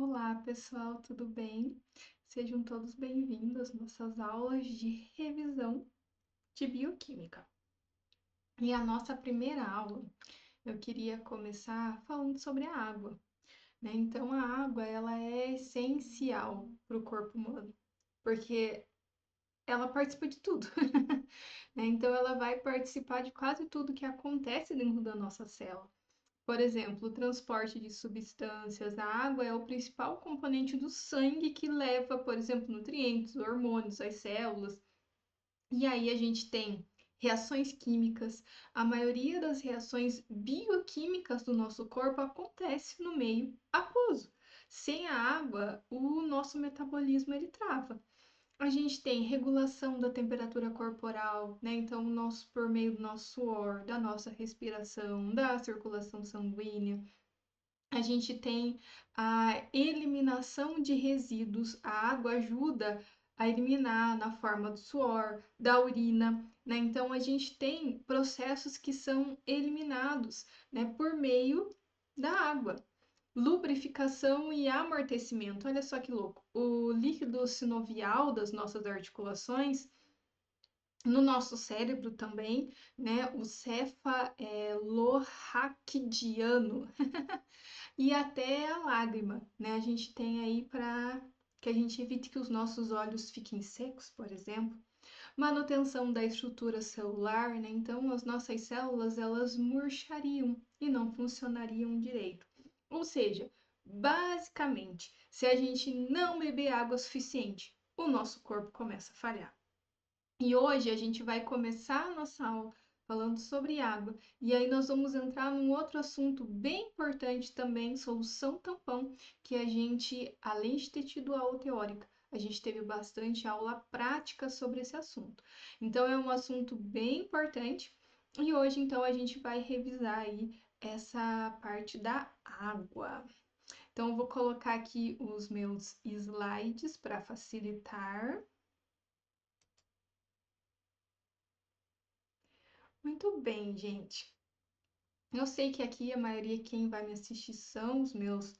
Olá, pessoal, tudo bem? Sejam todos bem-vindos às nossas aulas de revisão de bioquímica. E a nossa primeira aula, eu queria começar falando sobre a água, né? Então, a água, ela é essencial para o corpo humano, porque ela participa de tudo, né? Então, ela vai participar de quase tudo que acontece dentro da nossa célula. Por exemplo, o transporte de substâncias. A água é o principal componente do sangue que leva, por exemplo, nutrientes, hormônios às células. E aí a gente tem reações químicas. A maioria das reações bioquímicas do nosso corpo acontece no meio aquoso. Sem a água, o nosso metabolismo ele trava. A gente tem regulação da temperatura corporal, né? Então, por meio do nosso suor, da nossa respiração, da circulação sanguínea, a gente tem a eliminação de resíduos. A água ajuda a eliminar na forma do suor, da urina, né? Então, a gente tem processos que são eliminados, né, por meio da água. Lubrificação e amortecimento. Olha só que louco. O líquido sinovial das nossas articulações, no nosso cérebro também, né? O cefalorraquidiano e até a lágrima, né? A gente tem aí para que a gente evite que os nossos olhos fiquem secos, por exemplo. Manutenção da estrutura celular, né? Então as nossas células elas murchariam e não funcionariam direito. Ou seja, basicamente, se a gente não beber água suficiente, o nosso corpo começa a falhar. E hoje a gente vai começar a nossa aula falando sobre água. E aí nós vamos entrar num outro assunto bem importante também, solução tampão, que a gente, além de ter tido aula teórica, a gente teve bastante aula prática sobre esse assunto. Então é um assunto bem importante. E hoje então a gente vai revisar aí essa parte da água. Então eu vou colocar aqui os meus slides para facilitar. Muito bem, gente. Eu sei que aqui a maioria quem vai me assistir são os meus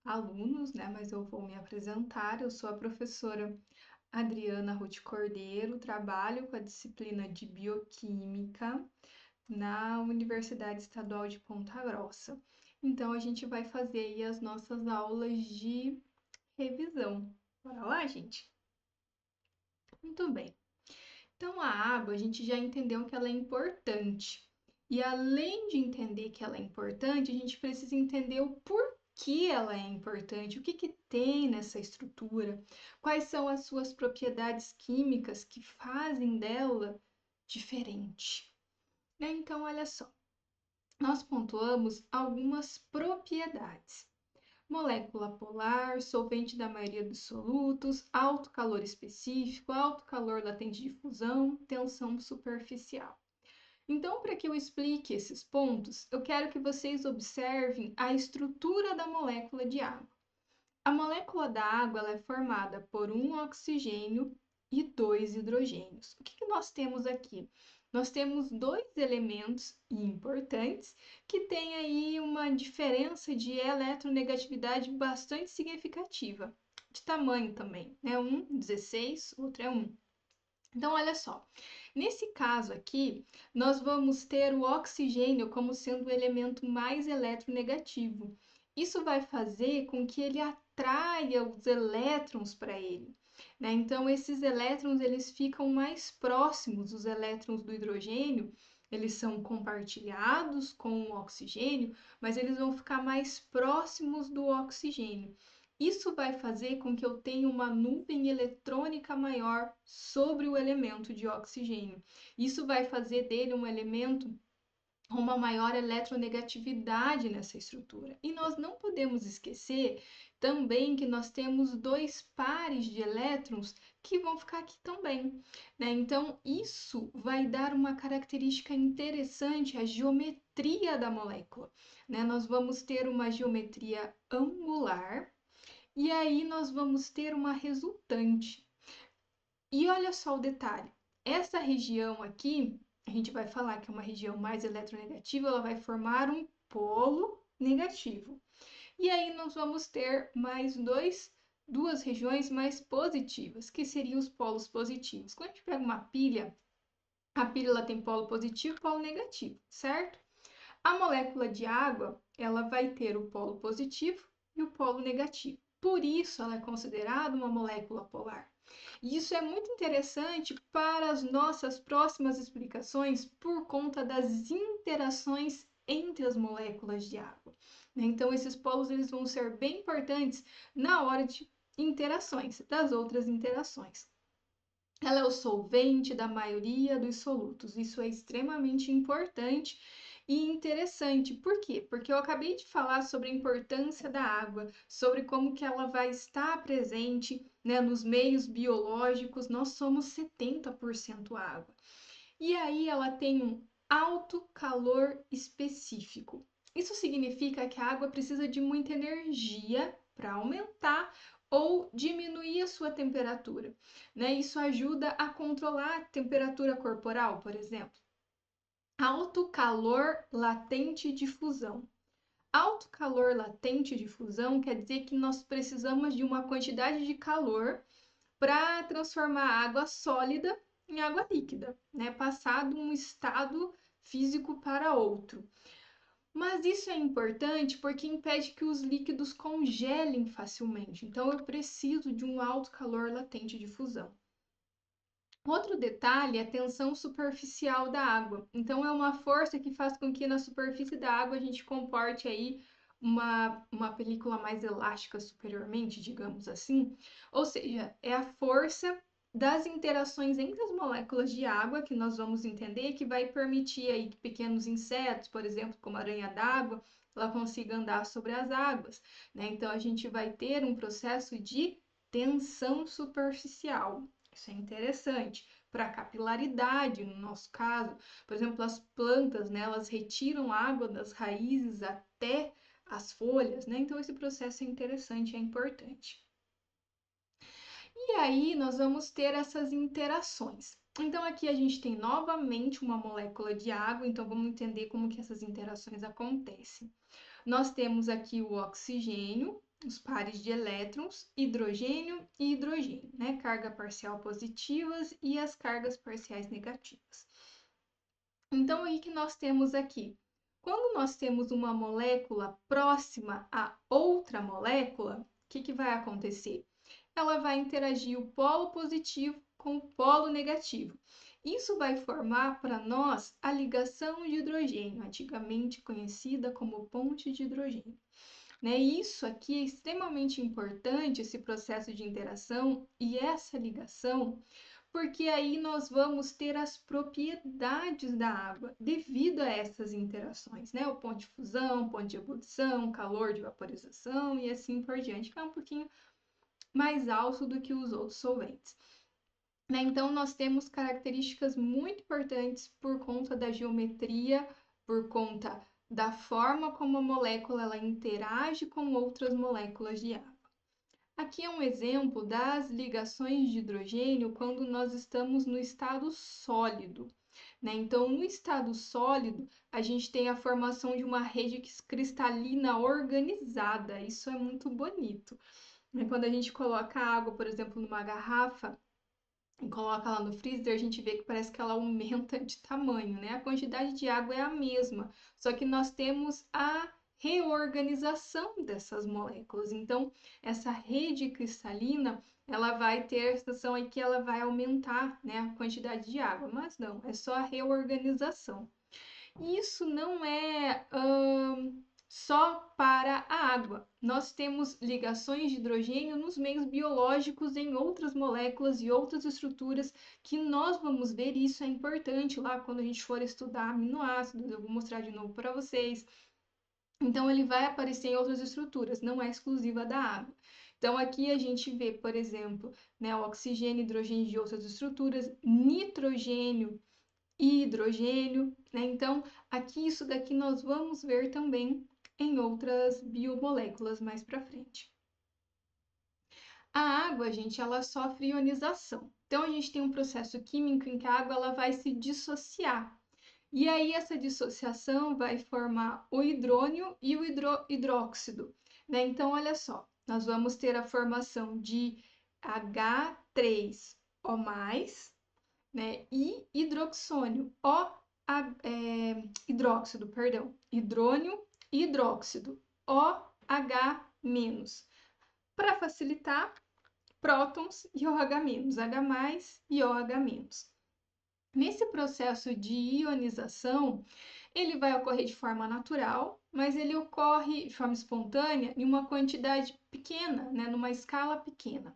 alunos, né? Mas eu vou me apresentar. Eu sou a professora Adriana Ruth Cordeiro, trabalho com a disciplina de Bioquímica na Universidade Estadual de Ponta Grossa. Então a gente vai fazer aí as nossas aulas de revisão. Bora lá, gente? Muito bem. Então, a água, a gente já entendeu que ela é importante. E além de entender que ela é importante, a gente precisa entender o porquê ela é importante, o que que tem nessa estrutura, quais são as suas propriedades químicas que fazem dela diferente. Né? Então, olha só, nós pontuamos algumas propriedades. Molécula polar, solvente da maioria dos solutos, alto calor específico, alto calor latente de fusão, tensão superficial. Então, para que eu explique esses pontos, eu quero que vocês observem a estrutura da molécula de água. A molécula da água ela é formada por um oxigênio e dois hidrogênios. O que nós temos aqui? Nós temos dois elementos importantes que têm aí uma diferença de eletronegatividade bastante significativa, de tamanho também, né? Um 16, outro é 1. Então, olha só, nesse caso aqui, nós vamos ter o oxigênio como sendo o elemento mais eletronegativo. Isso vai fazer com que ele atraia os elétrons para ele, né? Então, esses elétrons eles ficam mais próximos, os elétrons do hidrogênio, eles são compartilhados com o oxigênio, mas eles vão ficar mais próximos do oxigênio. Isso vai fazer com que eu tenha uma nuvem eletrônica maior sobre o elemento de oxigênio. Isso vai fazer dele um elemento com uma maior eletronegatividade nessa estrutura. E nós não podemos esquecer também que nós temos dois pares de elétrons que vão ficar aqui também, né? Então, isso vai dar uma característica interessante à geometria da molécula, né? Nós vamos ter uma geometria angular e aí nós vamos ter uma resultante. E olha só o detalhe: essa região aqui, a gente vai falar que é uma região mais eletronegativa, ela vai formar um polo negativo. E aí nós vamos ter mais duas regiões mais positivas, que seriam os polos positivos. Quando a gente pega uma pilha, a pilha ela tem polo positivo e polo negativo, certo? A molécula de água, ela vai ter o polo positivo e o polo negativo. Por isso, ela é considerada uma molécula polar. E isso é muito interessante para as nossas próximas explicações por conta das interações entre as moléculas de água. Então, esses polos eles vão ser bem importantes na hora de interações, das outras interações. Ela é o solvente da maioria dos solutos. Isso é extremamente importante e interessante. Por quê? Porque eu acabei de falar sobre a importância da água, sobre como que ela vai estar presente, né, nos meios biológicos. Nós somos 70% água. E aí ela tem um alto calor específico. Isso significa que a água precisa de muita energia para aumentar ou diminuir a sua temperatura, né? Isso ajuda a controlar a temperatura corporal, por exemplo. Alto calor latente de fusão. Alto calor latente de fusão quer dizer que nós precisamos de uma quantidade de calor para transformar a água sólida em água líquida, né? Passar de um estado físico para outro. Mas isso é importante porque impede que os líquidos congelem facilmente. Então, eu preciso de um alto calor latente de fusão. Outro detalhe é a tensão superficial da água. Então, é uma força que faz com que na superfície da água a gente comporte aí uma película mais elástica superiormente, digamos assim. Ou seja, é a força das interações entre as moléculas de água que nós vamos entender que vai permitir aí que pequenos insetos, por exemplo, como a aranha d'água, ela consiga andar sobre as águas, né? Então, a gente vai ter um processo de tensão superficial. Isso é interessante para a capilaridade, no nosso caso. Por exemplo, as plantas, né, elas retiram água das raízes até as folhas, né? Então esse processo é interessante, é importante. E aí nós vamos ter essas interações. Então aqui a gente tem novamente uma molécula de água, então vamos entender como que essas interações acontecem. Nós temos aqui o oxigênio, os pares de elétrons, hidrogênio e hidrogênio, né? Carga parcial positivas e as cargas parciais negativas. Então, o que nós temos aqui? Quando nós temos uma molécula próxima a outra molécula, o que vai acontecer? Ela vai interagir o polo positivo com o polo negativo. Isso vai formar para nós a ligação de hidrogênio, antigamente conhecida como ponte de hidrogênio. Né? Isso aqui é extremamente importante, esse processo de interação e essa ligação, porque aí nós vamos ter as propriedades da água devido a essas interações, né? O ponto de fusão, ponto de ebulição, calor de vaporização e assim por diante, que é um pouquinho mais alto do que os outros solventes. Né? Então, nós temos características muito importantes por conta da geometria, por conta da forma como a molécula ela interage com outras moléculas de água. Aqui é um exemplo das ligações de hidrogênio quando nós estamos no estado sólido. Né? Então, no estado sólido, a gente tem a formação de uma rede cristalina organizada. Isso é muito bonito. Quando a gente coloca água, por exemplo, numa garrafa, e coloca lá no freezer, a gente vê que parece que ela aumenta de tamanho, né? A quantidade de água é a mesma, só que nós temos a reorganização dessas moléculas. Então, essa rede cristalina, ela vai ter a sensação aí que ela vai aumentar, né, a quantidade de água, mas não, é só a reorganização. Isso não é só para a água. Nós temos ligações de hidrogênio nos meios biológicos em outras moléculas e outras estruturas que nós vamos ver, e isso é importante lá quando a gente for estudar aminoácidos, eu vou mostrar de novo para vocês. Então, ele vai aparecer em outras estruturas, não é exclusiva da água. Então, aqui a gente vê, por exemplo, né, o oxigênio, hidrogênio de outras estruturas, nitrogênio e hidrogênio, né? Então, aqui isso daqui nós vamos ver também em outras biomoléculas mais para frente. A água, gente, ela sofre ionização. Então, a gente tem um processo químico em que a água ela vai se dissociar. E aí essa dissociação vai formar o hidrônio e o hidróxido, né? Então, olha só, nós vamos ter a formação de H3O+, né? E hidroxônio, hidróxido, perdão, hidrônio e hidróxido, OH-. Para facilitar, prótons e OH-, H+ e OH-. Nesse processo de ionização, ele vai ocorrer de forma natural, mas ele ocorre de forma espontânea em uma quantidade pequena, né, numa escala pequena.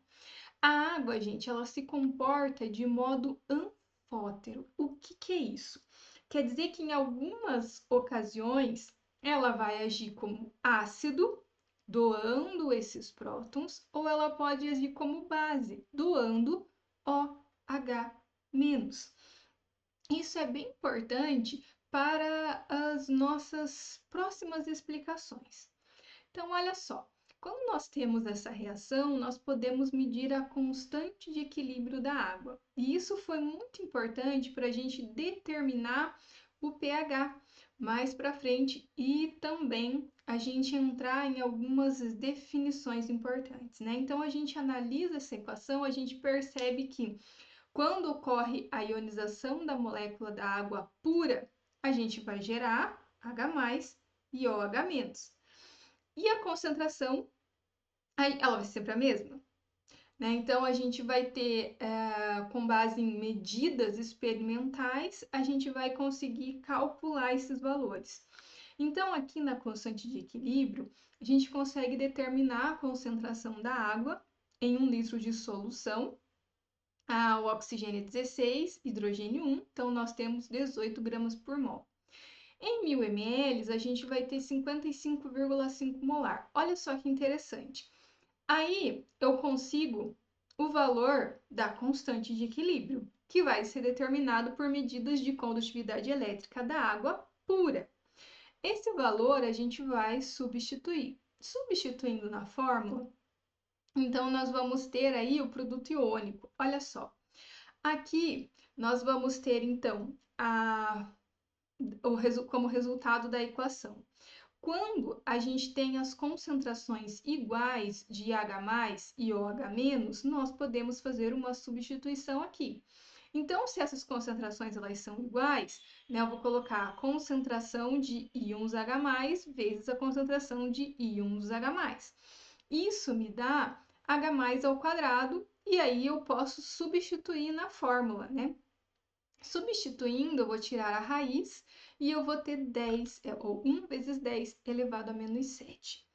A água, gente, ela se comporta de modo anfótero. O que é isso? Quer dizer que em algumas ocasiões ela vai agir como ácido, doando esses prótons, ou ela pode agir como base, doando OH-. Isso é bem importante para as nossas próximas explicações. Então, olha só, quando nós temos essa reação, nós podemos medir a constante de equilíbrio da água. E isso foi muito importante para a gente determinar o pH mais para frente e também a gente entrar em algumas definições importantes, né? Então, a gente analisa essa equação, a gente percebe que quando ocorre a ionização da molécula da água pura, a gente vai gerar H+ e OH-. E a concentração, ela vai ser sempre a mesma, né? Então, a gente vai ter, com base em medidas experimentais, a gente vai conseguir calcular esses valores. Então, aqui na constante de equilíbrio, a gente consegue determinar a concentração da água em 1 litro de solução. O oxigênio é 16, hidrogênio 1, então nós temos 18 gramas por mol. Em 1000 ml, a gente vai ter 55,5 molar. Olha só que interessante. Aí eu consigo o valor da constante de equilíbrio, que vai ser determinado por medidas de condutividade elétrica da água pura. Esse valor a gente vai substituir. Substituindo na fórmula, então nós vamos ter aí o produto iônico. Olha só. Aqui nós vamos ter então como resultado da equação. Quando a gente tem as concentrações iguais de H+ e OH-, nós podemos fazer uma substituição aqui. Então, se essas concentrações elas são iguais, né, eu vou colocar a concentração de íons H+ vezes a concentração de íons H+. Isso me dá H+ ao quadrado, e aí eu posso substituir na fórmula, né? Substituindo, eu vou tirar a raiz e eu vou ter 10, ou 1 vezes 10 elevado a menos 7.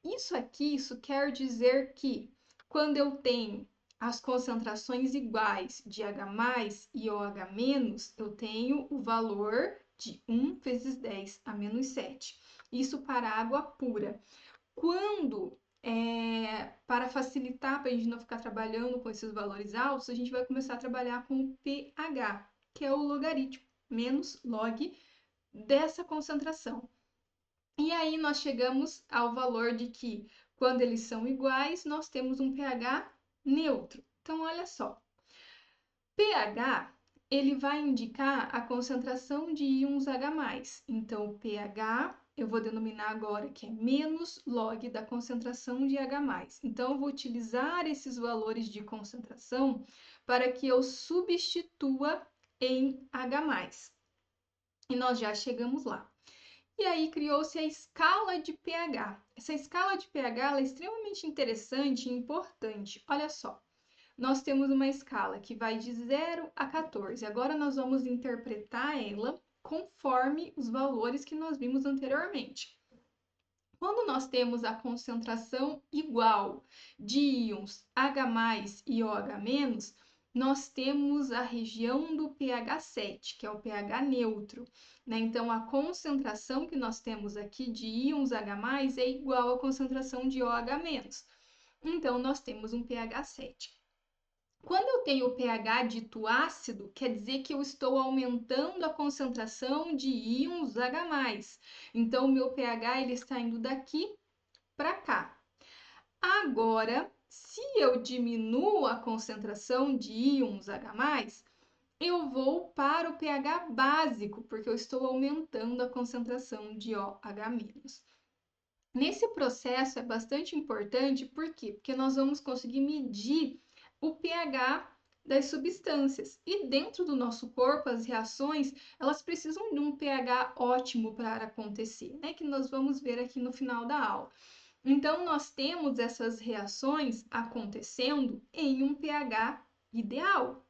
Isso quer dizer que quando eu tenho as concentrações iguais de H+ e OH-, eu tenho o valor de 1 vezes 10 a menos 7. Isso para água pura. Quando, para facilitar, para a gente não ficar trabalhando com esses valores altos, a gente vai começar a trabalhar com o pH, que é o logaritmo, menos log dessa concentração. E aí nós chegamos ao valor de que, quando eles são iguais, nós temos um pH neutro. Então, olha só, pH, ele vai indicar a concentração de íons H+. Então, o pH, eu vou denominar agora que é menos log da concentração de H+. Então, eu vou utilizar esses valores de concentração para que eu substitua em H+. E nós já chegamos lá. E aí criou-se a escala de pH. Essa escala de pH é extremamente interessante e importante. Olha só, nós temos uma escala que vai de 0 a 14. Agora nós vamos interpretar ela conforme os valores que nós vimos anteriormente. Quando nós temos a concentração igual de íons H+ e OH-, nós temos a região do pH 7, que é o pH neutro, né? Então, a concentração que nós temos aqui de íons H+ é igual à concentração de OH-. Então, nós temos um pH 7. Quando eu tenho o pH dito ácido, quer dizer que eu estou aumentando a concentração de íons H+. Então, o meu pH ele está indo daqui para cá. Agora, se eu diminuo a concentração de íons H+, eu vou para o pH básico, porque eu estou aumentando a concentração de OH-. Nesse processo é bastante importante, por quê? Porque nós vamos conseguir medir o pH das substâncias. E dentro do nosso corpo, as reações, elas precisam de um pH ótimo para acontecer, né? Que nós vamos ver aqui no final da aula. Então, nós temos essas reações acontecendo em um pH ideal.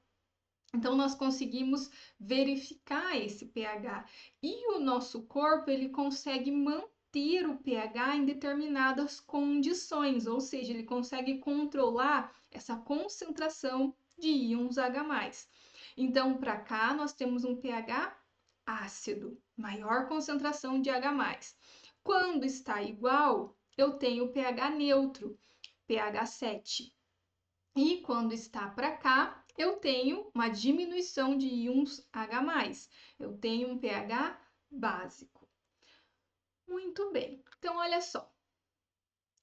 Então, nós conseguimos verificar esse pH. E o nosso corpo, ele consegue manter o pH em determinadas condições, ou seja, ele consegue controlar essa concentração de íons H+. Então, para cá, nós temos um pH ácido, maior concentração de H+. Quando está igual, eu tenho pH neutro, pH 7. E quando está para cá, eu tenho uma diminuição de íons H+. Eu tenho um pH básico. Muito bem. Então, olha só.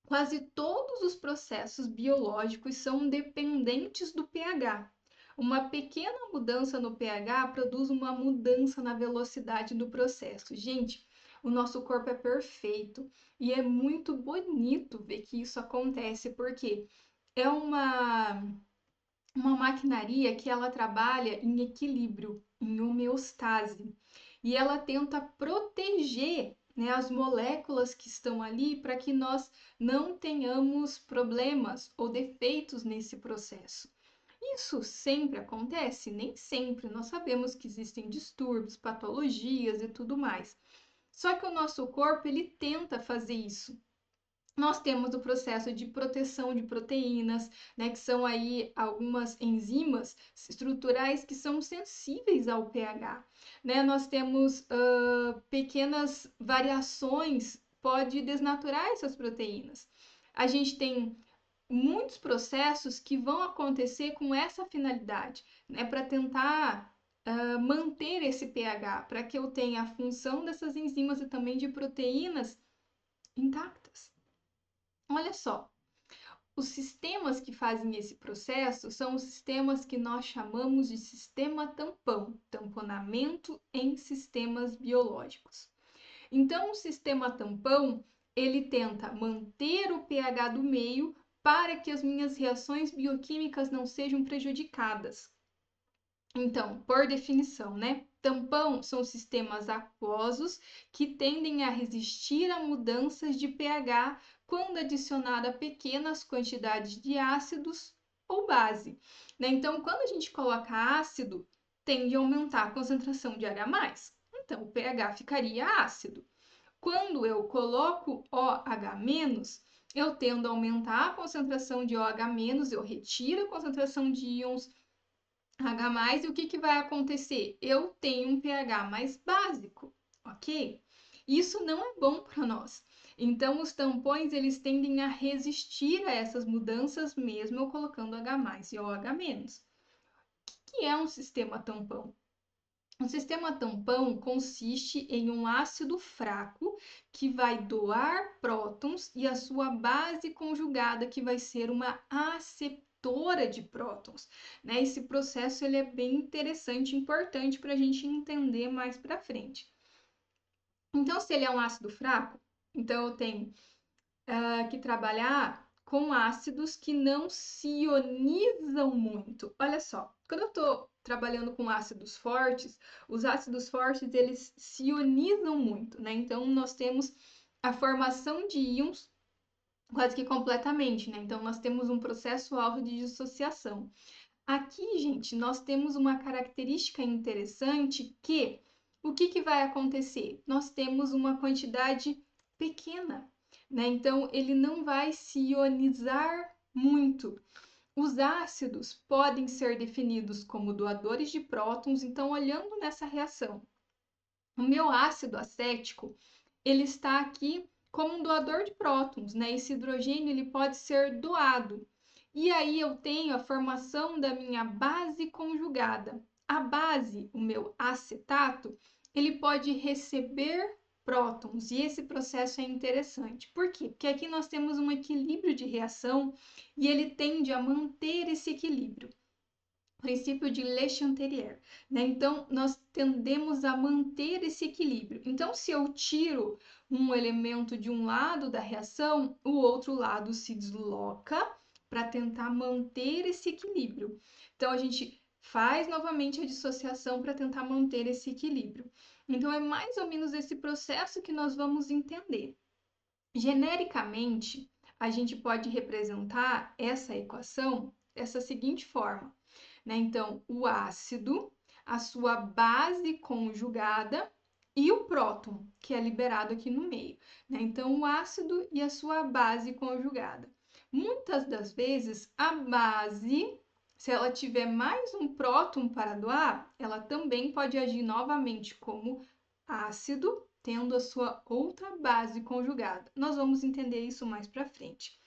Quase todos os processos biológicos são dependentes do pH. Uma pequena mudança no pH produz uma mudança na velocidade do processo. Gente, o nosso corpo é perfeito e é muito bonito ver que isso acontece, porque é uma maquinaria que ela trabalha em equilíbrio, em homeostase, e ela tenta proteger, né, as moléculas que estão ali para que nós não tenhamos problemas ou defeitos nesse processo. Isso sempre acontece? Nem sempre. Nós sabemos que existem distúrbios, patologias e tudo mais. Só que o nosso corpo ele tenta fazer isso. Nós temos o processo de proteção de proteínas, né, que são aí algumas enzimas estruturais que são sensíveis ao pH. Né? Nós temos pequenas variações, pode desnaturar essas proteínas. A gente tem muitos processos que vão acontecer com essa finalidade, né, para tentar manter esse pH, para que eu tenha a função dessas enzimas e também de proteínas intactas. Olha só, os sistemas que fazem esse processo são os sistemas que nós chamamos de sistema tampão, tamponamento em sistemas biológicos. Então, o sistema tampão, ele tenta manter o pH do meio para que as minhas reações bioquímicas não sejam prejudicadas. Então, por definição, né? Tampão são sistemas aquosos que tendem a resistir a mudanças de pH quando adicionada pequenas quantidades de ácidos ou base. Né? Então, quando a gente coloca ácido, tende a aumentar a concentração de H+. Então, o pH ficaria ácido. Quando eu coloco OH-, eu tendo a aumentar a concentração de OH-, eu retiro a concentração de íons H+, e o que vai acontecer? Eu tenho um pH mais básico, ok? Isso não é bom para nós. Então, os tampões, eles tendem a resistir a essas mudanças, mesmo eu colocando H+ e OH-. O que é um sistema tampão? Um sistema tampão consiste em um ácido fraco que vai doar prótons e a sua base conjugada, que vai ser uma aceptora de prótons. Né? Esse processo ele é bem interessante e importante para a gente entender mais para frente. Então, se ele é um ácido fraco, então eu tenho que trabalhar com ácidos que não se ionizam muito. Olha só, quando eu estou trabalhando com ácidos fortes, os ácidos fortes eles se ionizam muito, né? Então nós temos a formação de íons quase que completamente, né? Então nós temos um processo alto de dissociação. Aqui, gente, nós temos uma característica interessante que o que vai acontecer? Nós temos uma quantidade pequena, né? Então ele não vai se ionizar muito. Os ácidos podem ser definidos como doadores de prótons, então olhando nessa reação, o meu ácido acético, ele está aqui como um doador de prótons, né? Esse hidrogênio ele pode ser doado. E aí eu tenho a formação da minha base conjugada. A base, o meu acetato, ele pode receber prótons e esse processo é interessante. Por quê? Porque aqui nós temos um equilíbrio de reação e ele tende a manter esse equilíbrio. princípio de Le Chantelier, né? Então, nós tendemos a manter esse equilíbrio. Então, se eu tiro um elemento de um lado da reação, o outro lado se desloca para tentar manter esse equilíbrio. Então, a gente faz novamente a dissociação para tentar manter esse equilíbrio. Então, é mais ou menos esse processo que nós vamos entender. Genericamente, a gente pode representar essa equação dessa seguinte forma, né? Então, o ácido, a sua base conjugada e o próton, que é liberado aqui no meio, né? Então, o ácido e a sua base conjugada. Muitas das vezes, a base, se ela tiver mais um próton para doar, ela também pode agir novamente como ácido, tendo a sua outra base conjugada. Nós vamos entender isso mais para frente.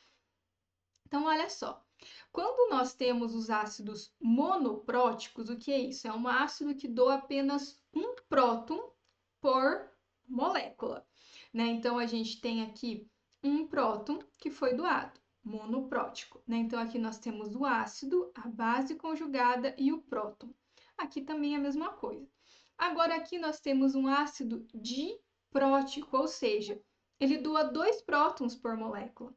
Então, olha só. Quando nós temos os ácidos monopróticos, o que é isso? É um ácido que doa apenas um próton por molécula, né? Então, a gente tem aqui um próton que foi doado, monoprótico, né? Então, aqui nós temos o ácido, a base conjugada e o próton. Aqui também é a mesma coisa. Agora, aqui nós temos um ácido diprótico, ou seja, ele doa 2 prótons por molécula,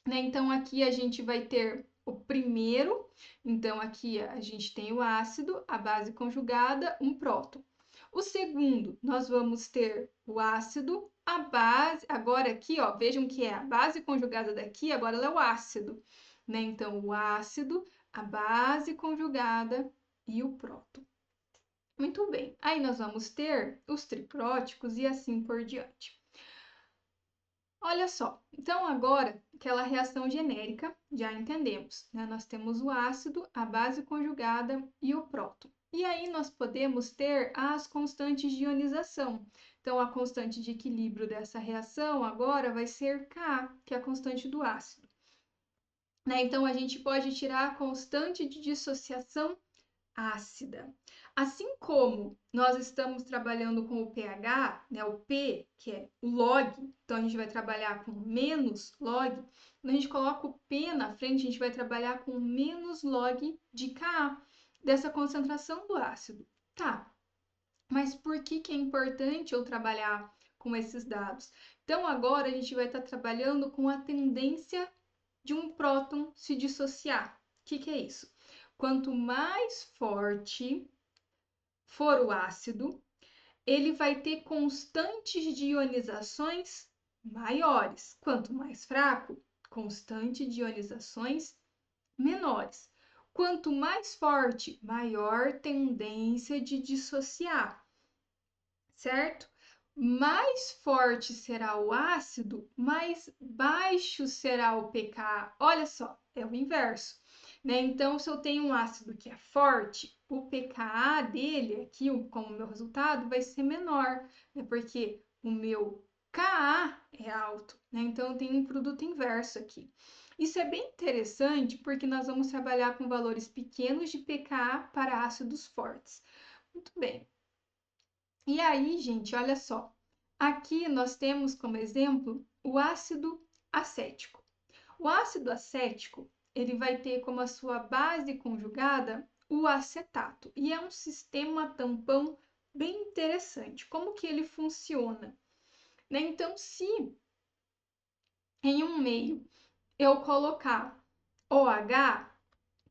né? Então, aqui a gente vai ter o primeiro, então aqui a gente tem o ácido, a base conjugada, um próton. O segundo, nós vamos ter o ácido, a base, agora aqui, ó, vejam que é a base conjugada daqui, agora ela é o ácido, né? Então, o ácido, a base conjugada e o próton. Muito bem, aí nós vamos ter os tripróticos e assim por diante. Olha só, então agora aquela reação genérica já entendemos, né? Nós temos o ácido, a base conjugada e o próton. E aí nós podemos ter as constantes de ionização. Então a constante de equilíbrio dessa reação agora vai ser Ka, que é a constante do ácido, né? Então a gente pode tirar a constante de dissociação ácida. Assim como nós estamos trabalhando com o pH, né, o P, que é o log, então a gente vai trabalhar com menos log, quando a gente coloca o P na frente, a gente vai trabalhar com menos log de Ka, dessa concentração do ácido. Tá, mas por que que é importante eu trabalhar com esses dados? Então agora a gente vai estar trabalhando com a tendência de um próton se dissociar. O que que é isso? Quanto mais forte for o ácido, ele vai ter constantes de ionizações maiores. Quanto mais fraco, constante de ionizações menores. Quanto mais forte, maior tendência de dissociar, certo? Mais forte será o ácido, mais baixo será o pKa. Olha só, é o inverso, né? Então, se eu tenho um ácido que é forte, o pKa dele aqui, como meu resultado, vai ser menor, né? Porque o meu Ka é alto, né? Então, eu tenho um produto inverso aqui. Isso é bem interessante porque nós vamos trabalhar com valores pequenos de pKa para ácidos fortes. Muito bem. E aí, gente, olha só. Aqui nós temos como exemplo o ácido acético. O ácido acético, ele vai ter como a sua base conjugada o acetato. E é um sistema tampão bem interessante. Como que ele funciona? Né? Então, se em um meio eu colocar OH,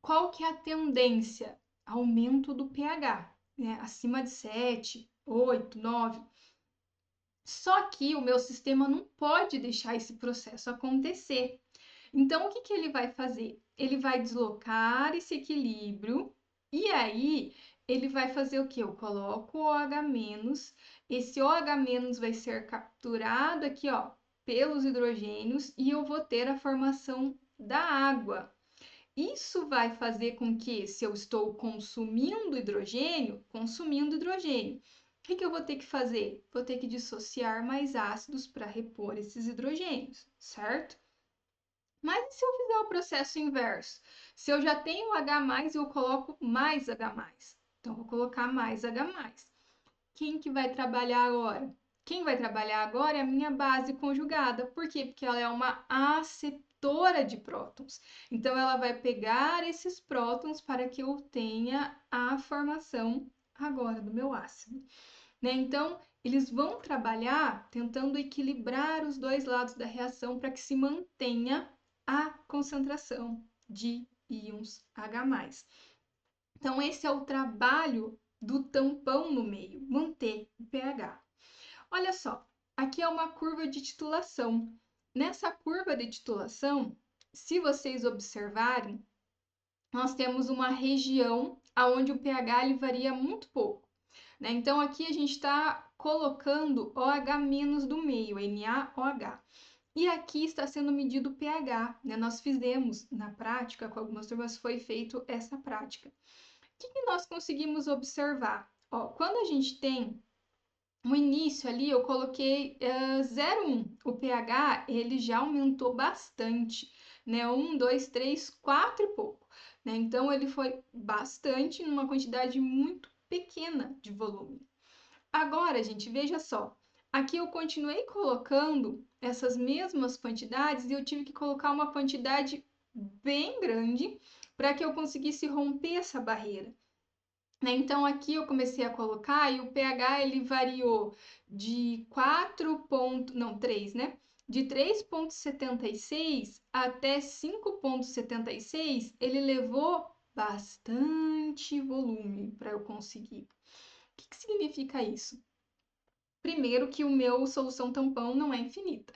qual que é a tendência? Aumento do pH, né? Acima de 7, 8, 9. Só que o meu sistema não pode deixar esse processo acontecer. Então, o que que ele vai fazer? Ele vai deslocar esse equilíbrio e aí ele vai fazer o que? Eu coloco o OH-, esse OH- vai ser capturado aqui, ó, pelos hidrogênios e eu vou ter a formação da água. Isso vai fazer com que, se eu estou consumindo hidrogênio, o que que eu vou ter que fazer? Vou ter que dissociar mais ácidos para repor esses hidrogênios, certo? Mas e se eu fizer o processo inverso? Se eu já tenho H+, eu coloco mais H+. Então, vou colocar mais H+. Quem que vai trabalhar agora? Quem vai trabalhar agora é a minha base conjugada. Por quê? Porque ela é uma aceptora de prótons. Então, ela vai pegar esses prótons para que eu tenha a formação agora do meu ácido. Né? Então, eles vão trabalhar tentando equilibrar os dois lados da reação para que se mantenha a concentração de íons H+. Então, esse é o trabalho do tampão no meio, manter o pH. Olha só, aqui é uma curva de titulação. Nessa curva de titulação, se vocês observarem, nós temos uma região onde o pH ele varia muito pouco. Né? Então, aqui a gente está colocando OH- do meio, NaOH. E aqui está sendo medido o pH. Né? Nós fizemos na prática, com algumas turmas foi feito essa prática. O que nós conseguimos observar? Ó, quando a gente tem no início ali, eu coloquei 0,1. O pH ele já aumentou bastante, né? 1, 2, 3, 4 e pouco. Né? Então, ele foi bastante numa quantidade muito pequena de volume. Agora, gente, veja só. Aqui eu continuei colocando essas mesmas quantidades e eu tive que colocar uma quantidade bem grande para que eu conseguisse romper essa barreira. Né? Então, aqui eu comecei a colocar e o pH ele variou de 3, né? De 3,76 até 5,76, ele levou bastante volume para eu conseguir. O que significa isso? Primeiro que o meu solução tampão não é infinita.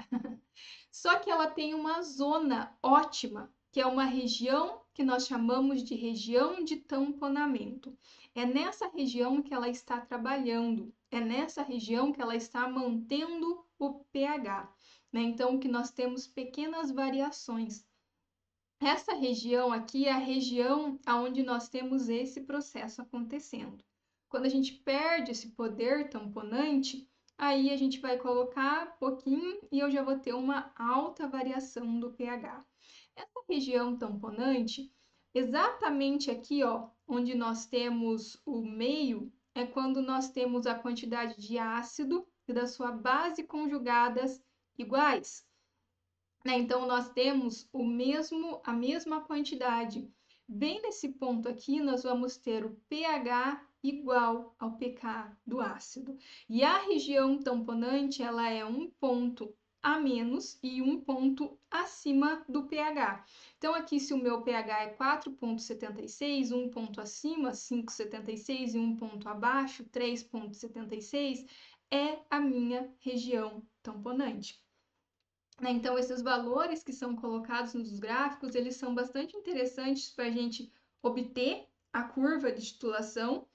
Só que ela tem uma zona ótima, que é uma região que nós chamamos de região de tamponamento. É nessa região que ela está trabalhando, é nessa região que ela está mantendo o pH. Né? Então, que nós temos pequenas variações. Essa região aqui é a região onde nós temos esse processo acontecendo. Quando a gente perde esse poder tamponante, aí a gente vai colocar pouquinho e eu já vou ter uma alta variação do pH. Essa região tamponante, exatamente aqui, ó, onde nós temos o meio, é quando nós temos a quantidade de ácido e da sua base conjugadas iguais. Né? Então, nós temos a mesma quantidade. Bem nesse ponto aqui, nós vamos ter o pH igual ao pK do ácido. E a região tamponante, ela é um ponto a menos e um ponto acima do pH. Então, aqui, se o meu pH é 4,76, um ponto acima, 5,76 e um ponto abaixo, 3,76, é a minha região tamponante. Então, esses valores que são colocados nos gráficos, eles são bastante interessantes para a gente obter a curva de titulação,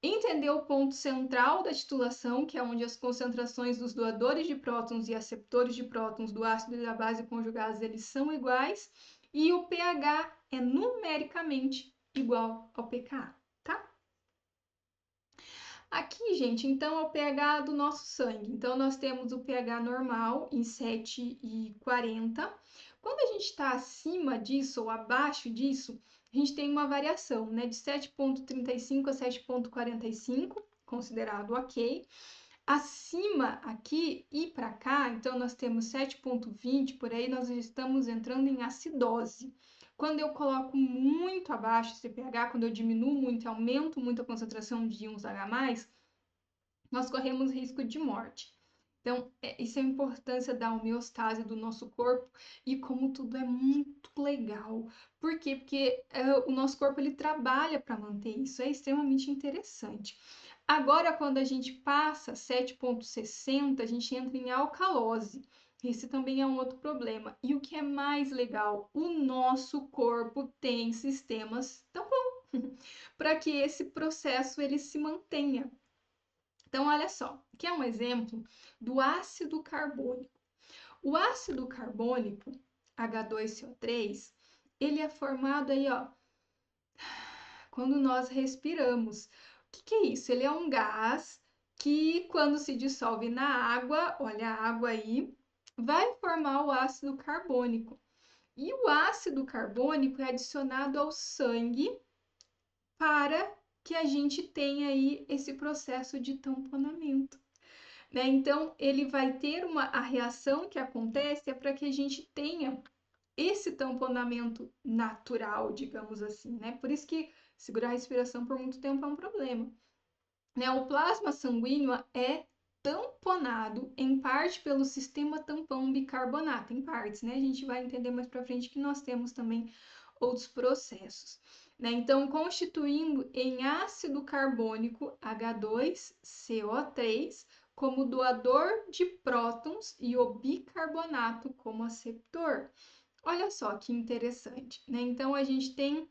entender o ponto central da titulação, que é onde as concentrações dos doadores de prótons e aceptores de prótons do ácido e da base conjugados, eles são iguais, e o pH é numericamente igual ao pK, tá? Aqui, gente, então é o pH do nosso sangue. Então, nós temos o pH normal em 7,40. Quando a gente está acima disso ou abaixo disso, a gente tem uma variação, né, de 7,35 a 7,45, considerado ok. Acima aqui e para cá, então nós temos 7,20, por aí nós estamos entrando em acidose. Quando eu coloco muito abaixo esse pH, quando eu diminuo muito e aumento muito a concentração de íons H+, nós corremos risco de morte. Então, isso é a importância da homeostase do nosso corpo e como tudo é muito legal. Por quê? Porque o nosso corpo ele trabalha para manter isso, é extremamente interessante. Agora, quando a gente passa 7,60, a gente entra em alcalose. Esse também é um outro problema. E o que é mais legal, o nosso corpo tem sistemas tampão para que esse processo ele se mantenha. Então, olha só, que é um exemplo do ácido carbônico. O ácido carbônico, H2CO3, ele é formado aí, ó, quando nós respiramos. O que é isso? Ele é um gás que, quando se dissolve na água, olha a água aí, vai formar o ácido carbônico. E o ácido carbônico é adicionado ao sangue para que a gente tenha aí esse processo de tamponamento. né? Então, ele vai ter a reação que acontece é para que a gente tenha esse tamponamento natural, digamos assim, né? Por isso que segurar a respiração por muito tempo é um problema, né? O plasma sanguíneo é tamponado em parte pelo sistema tampão bicarbonato, em partes, né? A gente vai entender mais para frente que nós temos também outros processos, né? Então, constituindo em ácido carbônico H2CO3 como doador de prótons e o bicarbonato como aceptor. Olha só que interessante, né? Então, a gente tem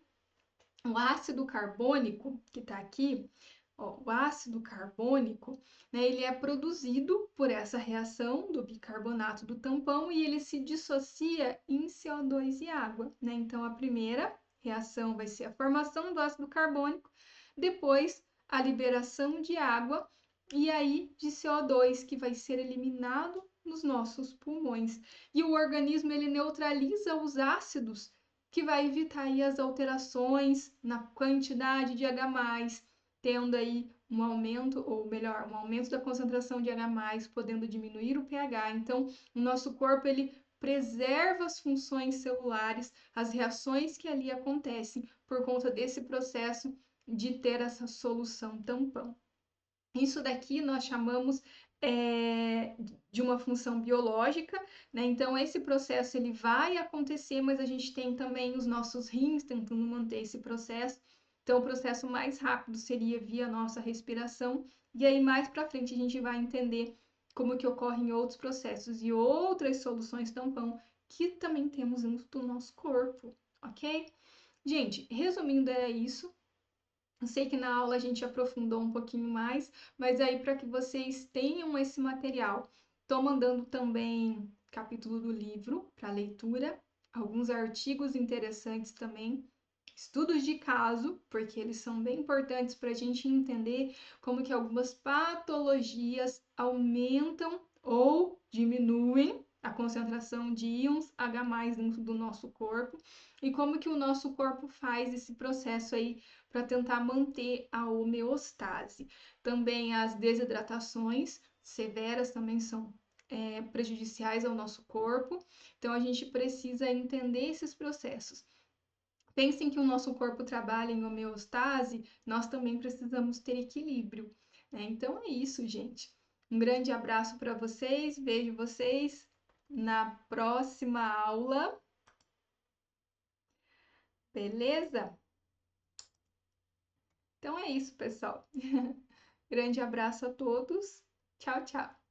o ácido carbônico que está aqui, ó, o ácido carbônico, né, ele é produzido por essa reação do bicarbonato do tampão e ele se dissocia em CO2 e água, né? Então, a primeira reação vai ser a formação do ácido carbônico, depois a liberação de água e aí de CO2 que vai ser eliminado nos nossos pulmões. E o organismo ele neutraliza os ácidos que vai evitar aí as alterações na quantidade de H+, tendo aí um aumento, ou melhor, um aumento da concentração de H+, podendo diminuir o pH. Então, o nosso corpo ele preserva as funções celulares, as reações que ali acontecem por conta desse processo de ter essa solução tampão. Isso daqui nós chamamos de uma função biológica, né? Então esse processo ele vai acontecer, mas a gente tem também os nossos rins tentando manter esse processo. Então o processo mais rápido seria via nossa respiração, e aí mais para frente a gente vai entender como que ocorrem outros processos e outras soluções tampão que também temos dentro do nosso corpo, ok? Gente, resumindo, era isso. Eu sei que na aula a gente aprofundou um pouquinho mais, mas aí para que vocês tenham esse material, estou mandando também capítulo do livro para leitura, alguns artigos interessantes também, estudos de caso, porque eles são bem importantes para a gente entender como que algumas patologias aumentam ou diminuem a concentração de íons H+ dentro do nosso corpo e como que o nosso corpo faz esse processo aí para tentar manter a homeostase. Também as desidratações severas também são prejudiciais ao nosso corpo, então a gente precisa entender esses processos. Pensem que o nosso corpo trabalha em homeostase, nós também precisamos ter equilíbrio, né? Então é isso, gente. Um grande abraço para vocês, vejo vocês na próxima aula. Beleza? Então é isso, pessoal. Grande abraço a todos. Tchau, tchau.